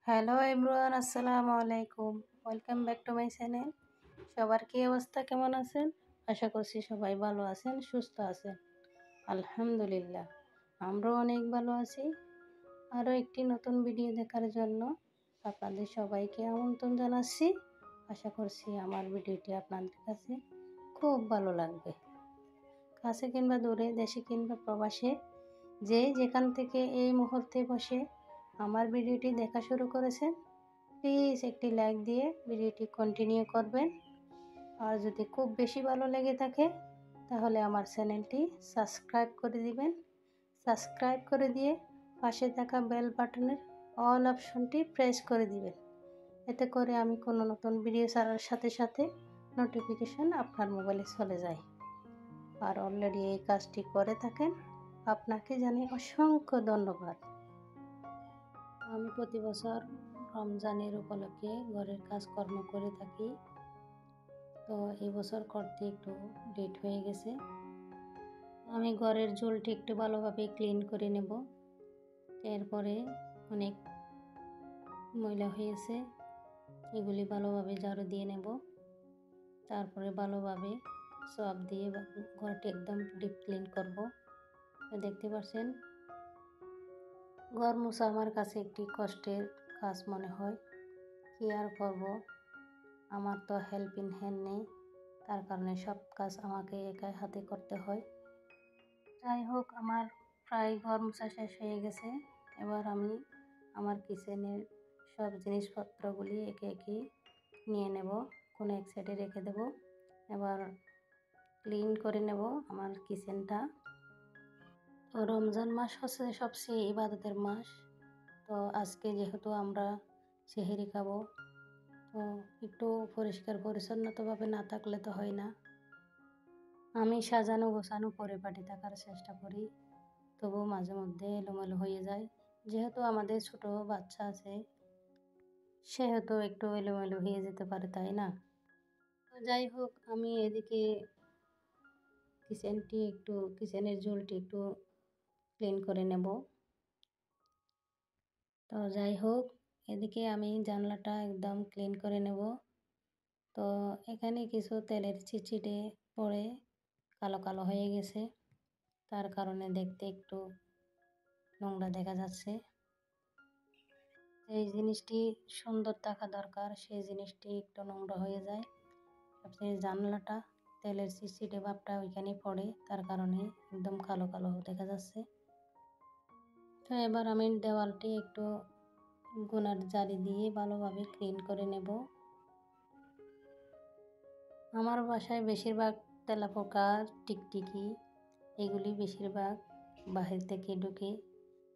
Hello everyone, আসসালামু আলাইকুম। Welcome back to my channel. সবার কী অবস্থা, কেমন আছেন? আশা করছি সবাই ভালো আছেন, সুস্থ আছেন। আলহামদুলিল্লাহ, আমরাও অনেক ভালো আছি। আরও একটি নতুন ভিডিও দেখার জন্য আপনাদের সবাইকে আমন্ত্রণ জানাচ্ছি। আশা করছি আমার ভিডিওটি আপনাদের কাছে খুব ভালো লাগবে। কাছে কিংবা দূরে, দেশে কিংবা প্রবাসে, যে যেখান থেকে এই মুহূর্তে বসে আমার ভিডিওটি দেখা শুরু করেছেন, প্লিজ একটি লাইক দিয়ে ভিডিওটি কন্টিনিউ করবেন। আর যদি খুব বেশি ভালো লেগে থাকে তাহলে আমার চ্যানেলটি সাবস্ক্রাইব করে দিবেন। সাবস্ক্রাইব করে দিয়ে পাশে থাকা বেল বাটনের অল অপশনটি প্রেস করে দিবেন। এতে করে আমি কোনো নতুন ভিডিও ছাড়ার সাথে সাথে নোটিফিকেশন আপনার মোবাইলে চলে যায়। আর অলরেডি এই কাজটি করে থাকেন, আপনাকে জানাই অসংখ্য ধন্যবাদ। আমি প্রতি বছর রমজানের উপলক্ষে ঘরের কাজকর্ম করে থাকি। তো এই বছর করতে একটু লেট হয়ে গেছে। আমি ঘরের ঝোলটি একটু ভালোভাবে ক্লিন করে নেব। এরপরে অনেক ময়লা হয়েছে, এগুলি ভালোভাবে ঝাড়ু দিয়ে নেব। তারপরে ভালোভাবে সব দিয়ে ঘরটি একদম ডিপ ক্লিন করব। দেখতে পাচ্ছেন, ঘর মোছা আমার কাছে একটি কষ্টের কাজ মনে হয়। কি আর করব, আমার তো হেল্পিং হ্যান্ড নেই, তার কারণে সব কাজ আমাকে একাই হাতে করতে হয়। যাই হোক, আমার প্রায় ঘর মোছা শেষ হয়ে গেছে। এবার আমি আমার কিচেনের সব জিনিসপত্রগুলি একে একে নিয়ে নেব, কোনো এক সাইডে রেখে দেব। এবার ক্লিন করে নেব আমার কিচেনটা। তো রমজান মাস হচ্ছে সবচেয়ে ইবাদতের মাস। তো আজকে যেহেতু আমরা সেহরি খাবো, তো একটু পরিষ্কার পরিচ্ছন্নতাভাবে না থাকলে তো হয় না। আমি সাজানো গোছানো পরিপাটি থাকার চেষ্টা করি, তবুও মাঝে মধ্যে এলোমেলো হয়ে যায়। যেহেতু আমাদের ছোট বাচ্চা আছে, সেহেতু একটু এলোমেলো হয়ে যেতে পারে, তাই না? তো যাই হোক, আমি এদিকে কিচেনের ঝোলটি একটু ক্লিন করে নেব। তো যাই হোক, এদিকে আমি জানলাটা একদম ক্লিন করে নেব। তো এখানে কিছু তেলের চিটচিটে পড়ে কালো কালো হয়ে গেছে, তার কারণে দেখতে একটু নোংরা দেখা যাচ্ছে। এই জিনিসটি সুন্দর থাকা দরকার, সেই জিনিসটি একটু নোংরা হয়ে যায়। সবচেয়ে জানলাটা তেলের চিটচিটে ভাবটা ওইখানে পড়ে, তার কারণে একদম কালো কালো দেখা যাচ্ছে। তো এবার আমি দেওয়ালটি একটু গুনার জালি দিয়ে ভালোভাবে ক্লিন করে নেব। আমার বাসায় বেশিরভাগ তেলাপোকা, টিকটিকি এগুলি বেশিরভাগ বাহির থেকে ঢুকে,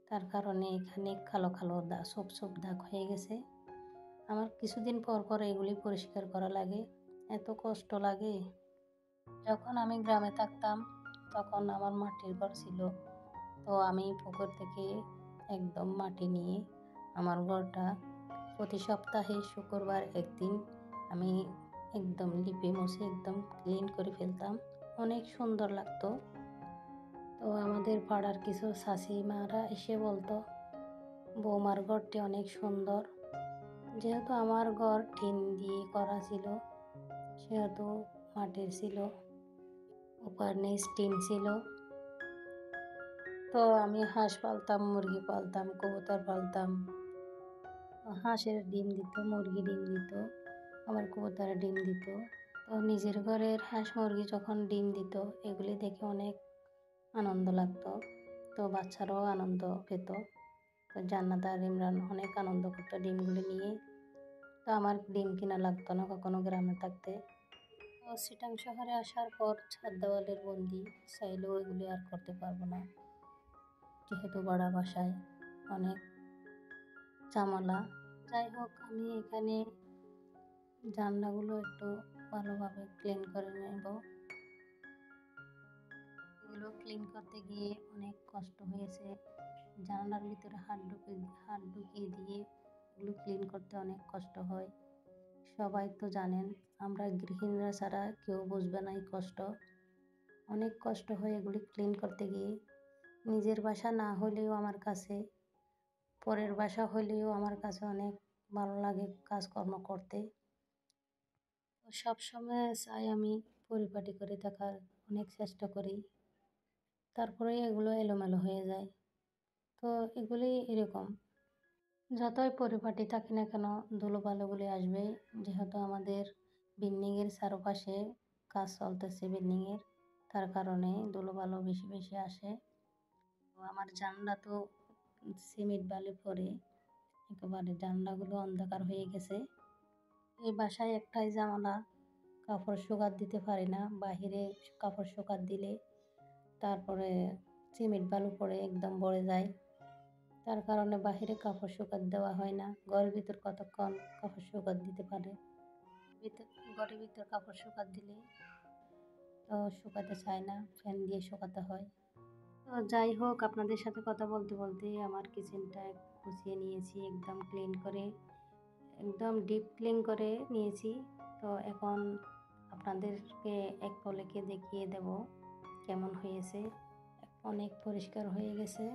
তার কারণে এখানে কালো কালো দাগ, ছোপ ছোপ দাগ হয়ে গেছে। আমার কিছুদিন পর পর এগুলি পরিষ্কার করা লাগে, এত কষ্ট লাগে। যখন আমি গ্রামে থাকতাম তখন আমার মাটির ঘর ছিল। তো আমি পুকুর থেকে একদম মাটি নিয়ে আমার ঘরটা প্রতি সপ্তাহে শুক্রবার একদিন আমি একদম লিপে মুছে একদম ক্লিন করে ফেলতাম, অনেক সুন্দর লাগতো। তো আমাদের পাড়ার কিছু শাশুড়িমারা এসে বলতো, বৌমার ঘরটি অনেক সুন্দর। যেহেতু আমার ঘর টিন দিয়ে করা ছিল, সেহেতু মাটির ছিল, উপর নিচ টিন ছিল। তো আমি হাঁস পালতাম, মুরগি পালতাম, কবুতর পালতাম। হাঁসের ডিম দিত, মুরগি ডিম দিত, আবার কবুতরের ডিম দিত। তো নিজের ঘরের হাঁস মুরগি যখন ডিম দিত, এগুলি দেখে অনেক আনন্দ লাগতো। তো বাচ্চারাও আনন্দ পেত। তো জান্নাত আর ইমরান অনেক আনন্দ করতো ডিমগুলি নিয়ে। তো আমার ডিম কিনা লাগতো না কখনো গ্রামে থাকতে। তো চিটাং শহরে আসার পর ছাদ দেওয়ালের বন্দি, চাইলেও এগুলি আর করতে পারবো না, যেহেতু ভাড়া বাসায় অনেক ঝামেলা। যাই হোক, আমি এখানে জানলাগুলো একটু ভালোভাবে ক্লিন করে নেব। এগুলো ক্লিন করতে গিয়ে অনেক কষ্ট হয়েছে। জানলার ভিতরে হাত ঢুকিয়ে দিয়ে এগুলো ক্লিন করতে অনেক কষ্ট হয়। সবাই তো জানেন, আমরা গৃহিণীরা ছাড়া কেউ বুঝবে না এই কষ্ট। অনেক কষ্ট হয় এগুলি ক্লিন করতে গিয়ে। নিজের বাসা না হলেও আমার কাছে পরের বাসা হলেও আমার কাছে অনেক ভালো লাগে কাজকর্ম করতে। সবসময় চাই আমি পরিপাটি করে থাকার অনেক চেষ্টা করি, তারপরে এগুলো এলোমেলো হয়ে যায়। তো এগুলি এরকম, যতই পরিপাটি থাকি না কেন ধুলোবালুগুলি আসবে, যেহেতু আমাদের বিল্ডিংয়ের চারপাশে কাজ চলতেছে বিল্ডিংয়ের, তার কারণে ধুলোবালু বেশি বেশি আসে। তো আমার জানলা তো সিমেন্ট বালি পরে একেবারে জানলাগুলো অন্ধকার হয়ে গেছে। এই বাসায় একটাই জানালা, কাপড় শুকাতে দিতে পারি না, বাহিরে কাপড় শুকাতে দিলে তারপরে সিমেন্ট বালু পড়ে একদম ভরে যায়, তার কারণে বাহিরে কাপড় শুকাতে দেওয়া হয় না। ঘরের ভিতর কতক্ষণ কাপড় শুকাতে দিতে পারে, ঘরের ভিতর কাপড় শুকাতে দিলে তো শুকাতে চায় না, ফ্যান দিয়ে শুকাতে হয়। তো যাই হোক, আপনাদের সাথে কথা বলতে বলতে আমার কিচেনটা গুছিয়ে নিয়েছি, একদম ক্লিন করে, একদম ডিপ ক্লিন করে নিয়েছি। তো এখন আপনাদেরকে এক পলকে দেখিয়ে দেব কেমন হয়েছে। অনেক পরিষ্কার হয়ে গেছে,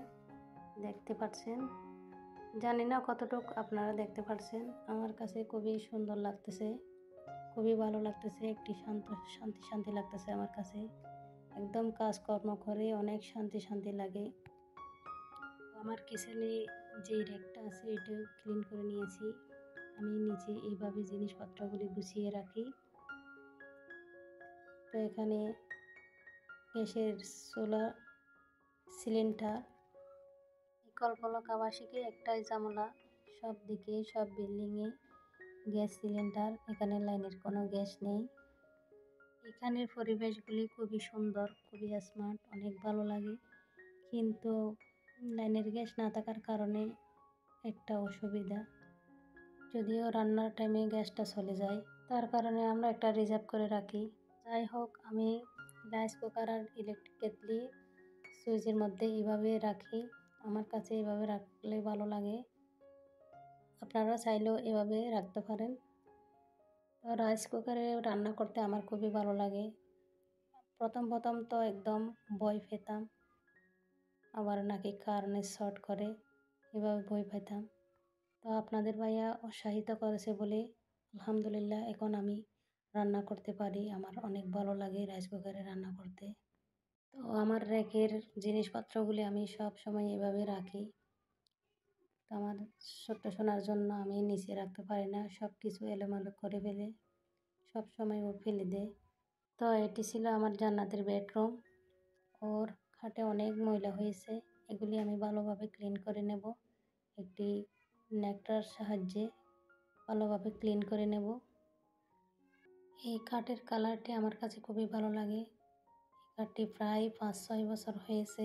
দেখতে পাচ্ছেন। জানি না কতটুকু আপনারা দেখতে পাচ্ছেন, আমার কাছে খুবই সুন্দর লাগতেছে, খুবই ভালো লাগতেছে, একটি শান্তি শান্তি লাগতেছে আমার কাছে। একদম কাজকর্ম করে অনেক শান্তি শান্তি লাগে। আমার কিচেনে যে র্যাকটা আছে এটাও ক্লিন করে নিয়েছি। আমি নিচে এইভাবে জিনিসপত্রগুলি গুছিয়ে রাখি। তো এখানে গ্যাসের চুলা, সিলিন্ডার, কলপলক আবাসিকে একটাই ঝামেলা, সব দিকে সব বিল্ডিংয়ে গ্যাস সিলিন্ডার, এখানে লাইনের কোনো গ্যাস নেই। এখানের পরিবেশগুলি খুবই সুন্দর, খুবই স্মার্ট, অনেক ভালো লাগে। কিন্তু লাইনের গ্যাস না থাকার কারণে একটা অসুবিধা, যদিও রান্নার টাইমে গ্যাসটা চলে যায়, তার কারণে আমরা একটা রিজার্ভ করে রাখি। যাই হোক, আমি রাইস কুকার আর ইলেকট্রিক কেটলি সুইচের মধ্যে এইভাবে রাখি, আমার কাছে এভাবে রাখলে ভালো লাগে, আপনারা চাইলেও এভাবে রাখতে পারেন। তো রাইস কুকারে রান্না করতে আমার খুবই ভালো লাগে। প্রথম প্রথম তো একদম ভয় পেতাম, আবার নাকি কারেন্ট শর্ট করে, এভাবে ভয় পেতাম। তো আপনাদের ভাইয়া উৎসাহিত করেছে বলে আলহামদুলিল্লাহ এখন আমি রান্না করতে পারি, আমার অনেক ভালো লাগে রাইস কুকারে রান্না করতে। তো আমার র্যাকের জিনিসপত্রগুলি আমি সব সময় এভাবে রাখি। তো আমার ছোট্ট সোনার জন্য আমি নিচে রাখতে পারি না, সব কিছু এলোমেলো করে ফেলে, সব সময় ও ফেলে দেয়। তো এটি ছিল আমার জান্নাতের বেডরুম। ওর খাটে অনেক ময়লা হয়েছে, এগুলি আমি ভালোভাবে ক্লিন করে নেব, একটি ন্যাকড়ার সাহায্যে ভালোভাবে ক্লিন করে নেব। এই খাটের কালারটি আমার কাছে খুবই ভালো লাগে। এই খাটটি প্রায় 5-6 বছর হয়েছে,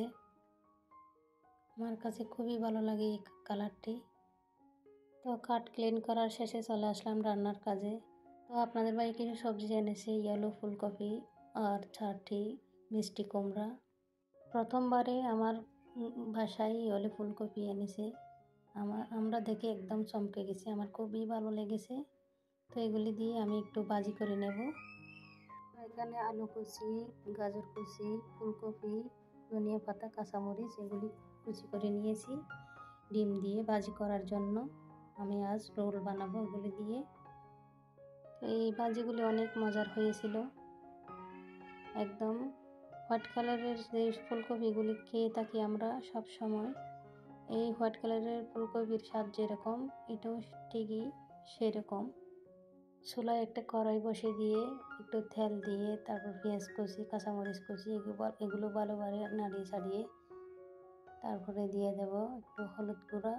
আমার কাছে খুবই ভালো লাগে এই কালারটি। তো খাট ক্লিন করার শেষে চলে আসলাম রান্নার কাজে। তো আপনাদের বাড়ি কিছু সবজি এনেছে, ইয়েলো ফুলকপি আর 4টি মিষ্টি কুমড়া। প্রথমবারে আমার বাসায় ইয়েলো ফুলকপি এনেছে, আমরা দেখে একদম চমকে গেছি, আমার খুবই ভালো লেগেছে। তো এগুলি দিয়ে আমি একটু ভাজি করে নেব। এখানে আলু কুচি, গাজর কুচি, ফুলকপি, ধনিয়া পাতা, কাঁচামরিচ এগুলি কুচি করে নিয়েছি ডিম দিয়ে ভাজি করার জন্য। আমি আজ রোল বানাবো এগুলি দিয়ে। তো এই ভাজিগুলি অনেক মজার হয়েছিল, একদম হোয়াইট কালারের যে ফুলকপিগুলি খেয়ে থাকি আমরা সব সময়, এই হোয়াইট কালারের ফুলকপির স্বাদ যেরকম এটাও ঠিকই সেরকম। চুলায় একটা কড়াই বসিয়ে দিয়ে একটু তেল দিয়ে তারপর পেঁয়াজ কুচি, কাঁচামরিচ কুচি এগুলো ভালোভাবে নাড়িয়ে ছাড়িয়ে তারপরে দিয়ে দেব একটু হলুদ গুঁড়া,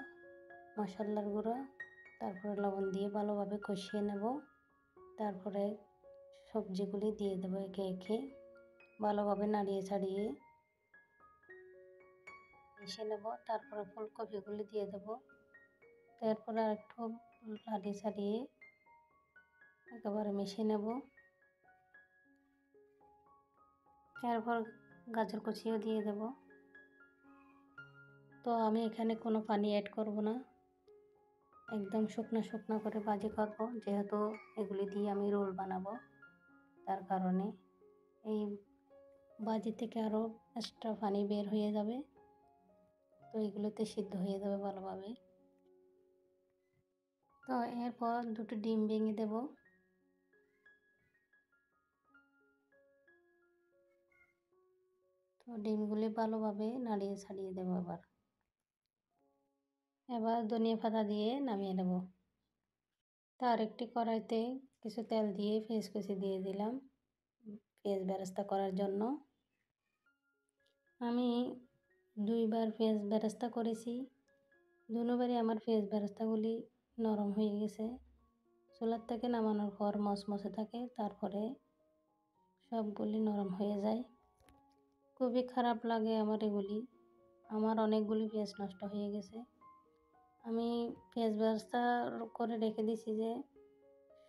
মশলার গুঁড়া, তারপরে লবণ দিয়ে ভালোভাবে কষিয়ে নেব। তারপরে সবজিগুলি দিয়ে দেবো একে একে, ভালোভাবে নাড়িয়ে ছাড়িয়ে মিশিয়ে নেব। তারপরে ফুলকপিগুলি দিয়ে দেবো, তারপরে আর একটু নাড়িয়ে ছাড়িয়ে একেবারে মিশিয়ে নেব। তারপর গাজর কুচিও দিয়ে দেব। তো আমি এখানে কোনো পানি অ্যাড করব না, একদম শুকনো শুকনো করে ভাজি করব, যেহেতু এগুলি দিয়ে আমি রোল বানাবো, তার কারণে এই ভাজি থেকে আরও এক্সট্রা পানি বের হয়ে যাবে, তো এগুলোতে সিদ্ধ হয়ে যাবে ভালোভাবে। তো এরপর দুটো ডিম ভেঙে দেব। তো ডিমগুলি ভালোভাবে নাড়িয়ে ছাড়িয়ে দেবো। এবার ধনিয়া পাতা দিয়ে নামিয়ে নেব। তার একটি কড়াইতে কিছু তেল দিয়ে পেঁয়াজ কুচি দিয়ে দিলাম পেঁয়াজ বেরেস্তা করার জন্য। আমি দুইবার পেঁয়াজ বেরেস্তা করেছি, দুবারই আমার পেঁয়াজ বেরেস্তাগুলি নরম হয়ে গেছে। চুলার থেকে নামানোর পর মচমচে থাকে, তারপরে সবগুলি নরম হয়ে যায়। খুবই খারাপ লাগে আমার এগুলি। আমার অনেকগুলি পেঁয়াজ নষ্ট হয়ে গেছে। আমি পেঁয়াজ বেরেস্তা করে রেখে দিয়েছি যে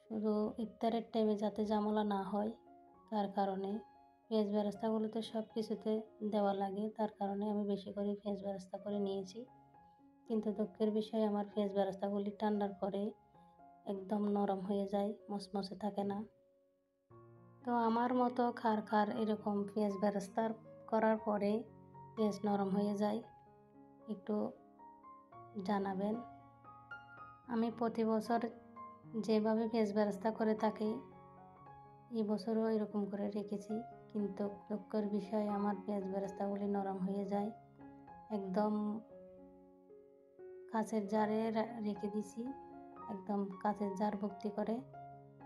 শুধু ইফতারের টাইমে যাতে ঝামেলা না হয়, তার কারণে পেঁয়াজ বেরেস্তাগুলোতে সব কিছুতে দেওয়া লাগে, তার কারণে আমি বেশি করে পেঁয়াজ বেরেস্তা করে নিয়েছি। কিন্তু দুঃখের বিষয় আমার পেঁয়াজ বেরেস্তাগুলি ঠান্ডার পরে একদম নরম হয়ে যায়, মচমচে থাকে না। তো আমার মতো কার এরকম পেঁয়াজ বেরেস্তা করার পরে পেঁয়াজ নরম হয়ে যায় একটু জানাবেন। আমি প্রতি বছর যেভাবে পেঁয়াজ বেরেস্তা করে থাকি এই বছরও এরকম করে রেখেছি, কিন্তু দুঃখের বিষয় আমার পেঁয়াজ বেরেস্তাগুলি নরম হয়ে যায়। একদম কাঁচের জারে রেখে দিছি, একদম কাঁচের জার ভর্তি করে,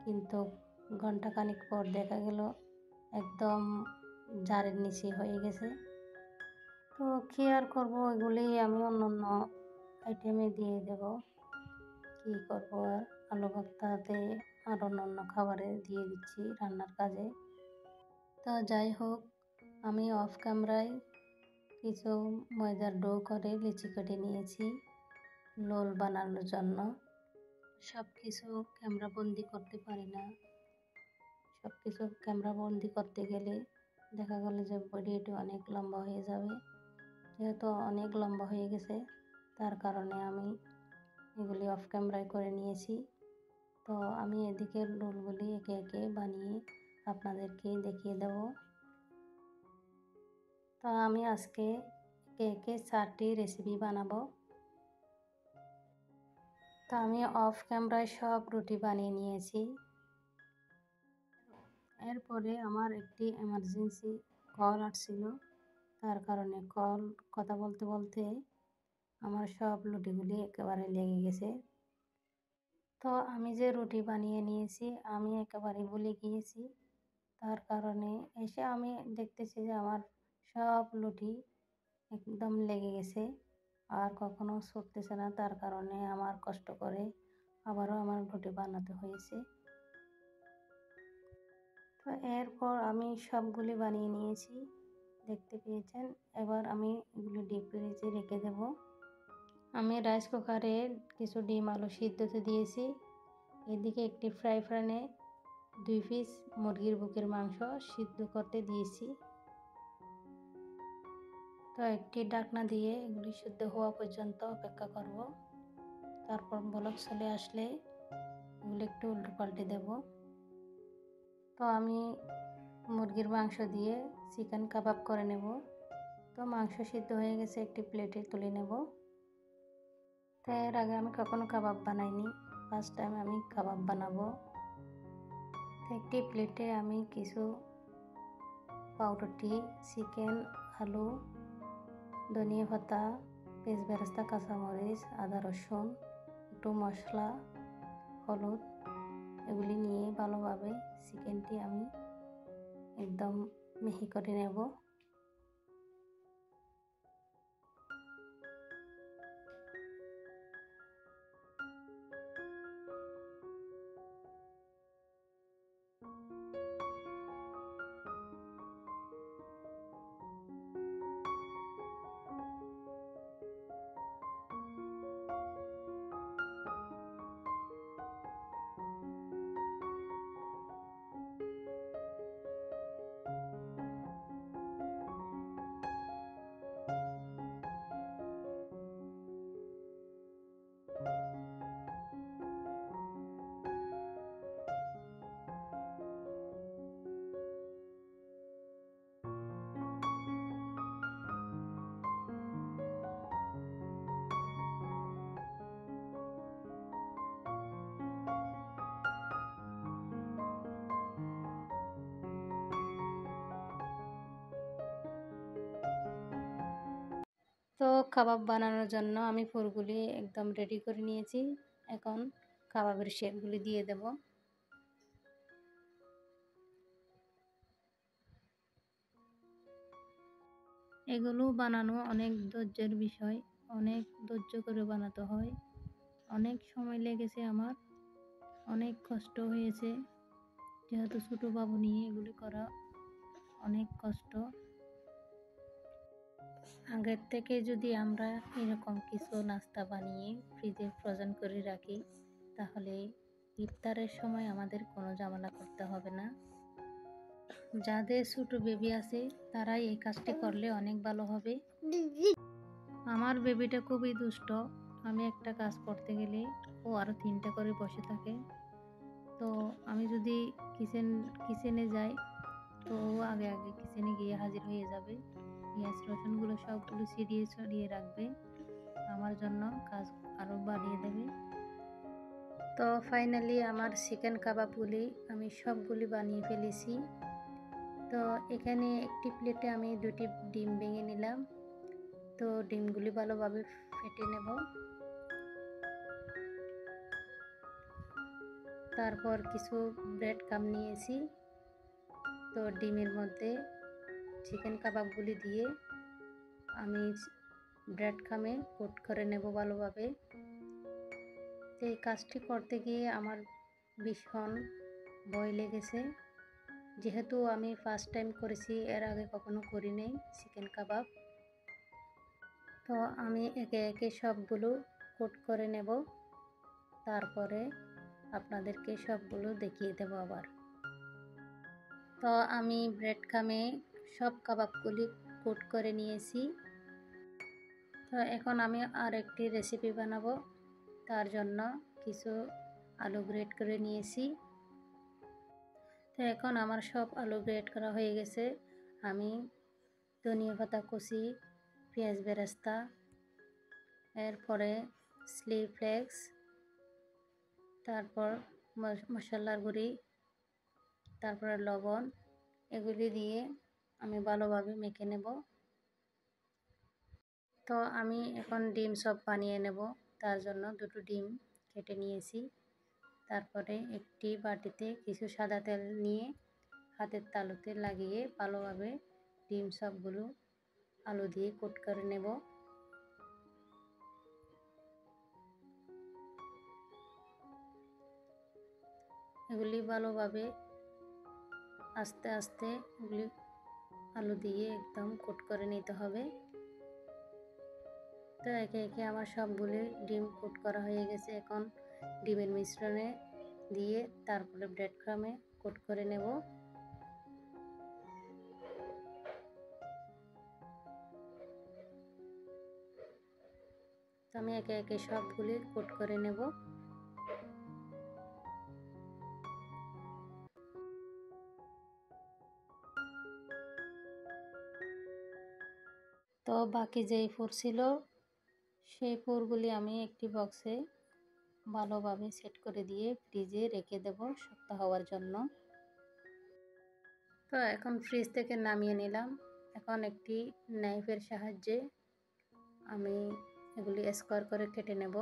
কিন্তু ঘন্টাখানিক পর দেখা গেল একদম জারের নিচে হয়ে গেছে। তো কী আর করবো, এগুলি আমি অন্য আইটেমে দিয়ে দেব, কী করবো আর। আলু ভর্তাতে আর অন্য খাবারে দিয়ে দিচ্ছি রান্নার কাজে। তো যাই হোক, আমি অফ ক্যামেরায় কিছু ময়দার ডো করে লিচি কেটে নিয়েছি লোল বানানোর জন্য। সব কিছু ক্যামেরা বন্দি করতে পারি না, সব কিছু ক্যামেরা বন্দি করতে গেলে দেখা গেল যে ভিডিওটি অনেক লম্বা হয়ে যাবে। যেহেতু অনেক লম্বা হয়ে গেছে, তার কারণে আমি এগুলি অফ ক্যামেরায় করে নিয়েছি। তো আমি এদিকে রোলগুলি একে একে বানিয়ে আপনাদেরকে দেখিয়ে দেব। তো আমি আজকে একে একে 4টি রেসিপি বানাবো। তো আমি অফ ক্যামেরায় সব রুটি বানিয়ে নিয়েছি। এরপরে আমার একটি এমার্জেন্সি কল আসছিল, তার কারণে কথা বলতে বলতে আমার সব রুটিগুলি একেবারে লেগে গেছে। তো আমি যে রুটি বানিয়ে নিয়েছি আমি একেবারে ভুলে গিয়েছি, তার কারণে এসে আমি দেখতেছি যে আমার সব রুটি একদম লেগে গেছে, আর কখনো ছুটতেছে না, তার কারণে আমার কষ্ট করে আবারও আমার রুটি বানাতে হয়েছে। তো এরপর আমি সবগুলি বানিয়ে নিয়েছি, দেখতে পেয়েছেন। এবার আমি এগুলি ডিপ ফ্রিজে রেখে দেব। আমি রাইস কুকারে কিছু ডিম আলু সিদ্ধতে দিয়েছি। এদিকে একটি ফ্রাই প্যানে 2 পিস মুরগির বুকের মাংস সিদ্ধ করতে দিয়েছি। তো একটি ঢাকনা দিয়ে এগুলি সিদ্ধ হওয়া পর্যন্ত অপেক্ষা করব। তারপর বলক চলে আসলে এগুলো একটু উল্টো পাল্টে দেব। তো আমি মুরগির মাংস দিয়ে চিকেন কাবাব করে নেব। তো মাংস সিদ্ধ হয়ে গেছে, একটি প্লেটে তুলে নেব। তো এর আগে আমি কখনো কাবাব বানাইনি, ফার্স্ট টাইম আমি কাবাব বানাবো। তো একটি প্লেটে আমি কিছু পাউরুটি, চিকেন, আলু, ধনিয়া পাতা, পেঁয়াজ বেরেস্তা, কাঁচামরিচ, আদা রসুন, একটু মশলা, হলুদ এগুলি নিয়ে ভালোভাবে চিকেনটি আমি একদম মিহি করে নেব। তো কাবাব বানানোর জন্য আমি পুরগুলি একদম রেডি করে নিয়েছি। এখন কাবাবের শেপগুলি দিয়ে দেব। এগুলো বানানো অনেক ধৈর্যের বিষয়, অনেক ধৈর্য করে বানাতে হয়। অনেক সময় লেগেছে আমার, অনেক কষ্ট হয়েছে, যেহেতু ছোটো বাবু নিয়ে এগুলি করা অনেক কষ্ট। আগের থেকে যদি আমরা এরকম কিছু নাস্তা বানিয়ে ফ্রিজে ফ্রোজেন করে রাখি, তাহলে ইফতারের সময় আমাদের কোনো ঝামেলা করতে হবে না। যাদের ছোটো বেবি আছে তারাই এই কাজটি করলে অনেক ভালো হবে। আমার বেবিটা খুবই দুষ্ট, আমি একটা কাজ করতে গেলে ও আরও 3টা করে বসে থাকে। তো আমি যদি কিচেনে যাই, তো ও আগে কিচেনে গিয়ে হাজির হয়ে যাবে। পেঁয়াজ রসুনগুলো সবগুলো ছড়িয়ে রাখবে, আমার জন্য কাজ আরও বাড়িয়ে দেবে। তো ফাইনালি আমার চিকেন কাবাবগুলি আমি সবগুলি বানিয়ে ফেলেছি। তো এখানে একটি প্লেটে আমি 2টি ডিম ভেঙে নিলাম। তো ডিমগুলি ভালোভাবে ফেটে নেব। তারপর কিছু ব্রেড ক্রাম্ব নিয়েছি। তো ডিমের মধ্যে চিকেন কাবাবগুলি দিয়ে আমি ব্রেড ক্রাম্বে কোট করে নেব ভালোভাবে। তো এই কাজটি করতে গিয়ে আমার ভীষণ ভয় লেগেছে, যেহেতু আমি ফার্স্ট টাইম করেছি, এর আগে কখনো করি নাই চিকেন কাবাব। তো আমি একে একে সবগুলো কোট করে নেব, তারপরে আপনাদেরকে সবগুলো দেখিয়ে দেব আবার। তো আমি ব্রেড ক্রাম্বে সব কাবাবগুলি কোট করে নিয়েছি। তো এখন আমি আর একটি রেসিপি বানাবো, তার জন্য কিছু আলু গ্রেট করে নিয়েছি। তো এখন আমার সব আলু গ্রেট করা হয়ে গেছে। আমি ধনিয়া পাতা কুচি, পেঁয়াজ বেরেস্তা, এরপরে চিলি ফ্লেক্স, তারপর মশলার গুঁড়ি, তারপরে লবণ, এগুলি দিয়ে আমি ভালোভাবে মেখে নেব। তো আমি এখন ডিম চপ বানিয়ে নেব, তার জন্য 2টো ডিম কেটে নিয়েছি। তারপরে একটি বাটিতে কিছু সাদা তেল নিয়ে হাতের তালুতে লাগিয়ে ভালোভাবে ডিম চপগুলো আলু দিয়ে কোট করে নেব। এগুলি ভালোভাবে আস্তে আস্তে এগুলি আলু দিয়ে একদম কোট করে নিতে হবে। তো একে একে আমার সবগুলি ডিম কোট করা হয়ে গেছে। এখন ডিমের মিশ্রণে দিয়ে তারপরে ব্রেড ক্রাম্বে কোট করে নেব। তো আমি একে একে সবগুলি কোট করে নেব। তো বাকি যেই পুর ছিল, সেই পুরগুলি আমি একটি বক্সে ভালোভাবে সেট করে দিয়ে ফ্রিজে রেখে দেব শক্ত হওয়ার জন্য। তো এখন ফ্রিজ থেকে নামিয়ে নিলাম। এখন একটি নাইফের সাহায্যে আমি এগুলি স্কোয়ার করে কেটে নেব।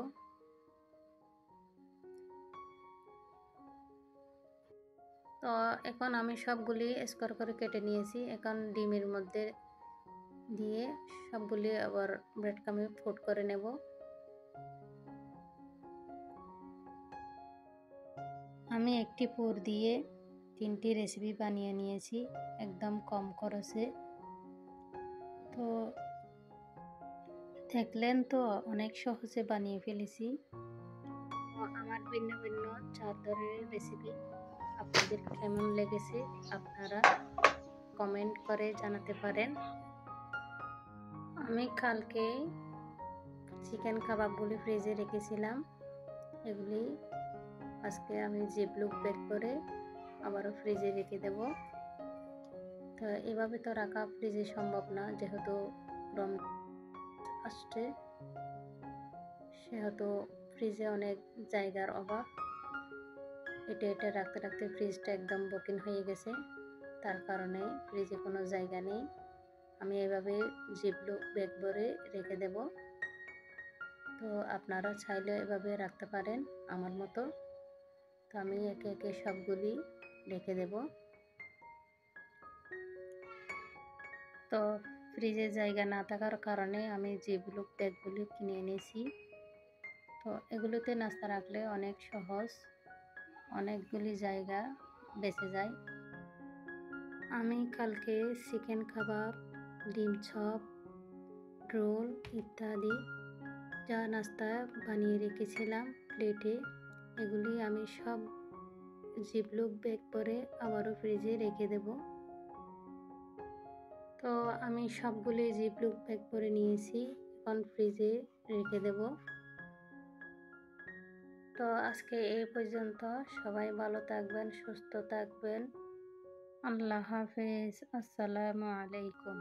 তো এখন আমি সবগুলি স্কোয়ার করে কেটে নিয়েছি। এখন ডিমের মধ্যে দিয়ে সবগুলি আবার ব্রেড ক্রাম্বে কোট করে নেব। আমি একটি পুর দিয়ে 3টি রেসিপি বানিয়ে নিয়েছি একদম কম খরচে। তো দেখলেন তো অনেক সহজে বানিয়ে ফেলেছি। আমার ভিন্ন ভিন্ন 4 ধরনের রেসিপি আপনাদের কেমন লেগেছে আপনারা কমেন্ট করে জানাতে পারেন। আমি কালকে চিকেন কাবাবগুলি ফ্রিজে রেখেছিলাম, এগুলি আজকে আমি জিপলক বের করে আবারও ফ্রিজে রেখে দেব। তো এভাবে তো রাখা ফ্রিজে সম্ভব না, যেহেতু রমজান আসছে, সেহেতু ফ্রিজে অনেক জায়গার অভাব। এটা রাখতে রাখতে ফ্রিজটা একদম বুকিং হয়ে গেছে, তার কারণে ফ্রিজে কোনো জায়গা নেই। আমি এভাবে জিপলক ব্যাগ ভরে রেখে দেব। তো আপনারা চাইলে এভাবে রাখতে পারেন আমার মতো। তো আমি একে একে সবগুলি রেখে দেব। তো ফ্রিজে জায়গা না থাকার কারণে আমি জিপলক ব্যাগগুলি কিনে এনেছি। তো এগুলোতে নাস্তা রাখলে অনেক সহজ, অনেকগুলি জায়গা বেঁচে যায়। আমি কালকে চিকেন কাবাব, ডিম চপ, রোল ইত্যাদি যা নাস্তা বানিয়ে রেখেছিলাম প্লেটে, এগুলি আমি সব জিপলক ব্যাগ করে আবারও ফ্রিজে রেখে দেব। তো আমি সবগুলি জিপলক ব্যাগ করে নিয়েছি, এখন ফ্রিজে রেখে দেব। তো আজকে এই পর্যন্ত। সবাই ভালো থাকবেন, সুস্থ থাকবেন। আল্লাহ হাফেজ। আসসালামু আলাইকুম।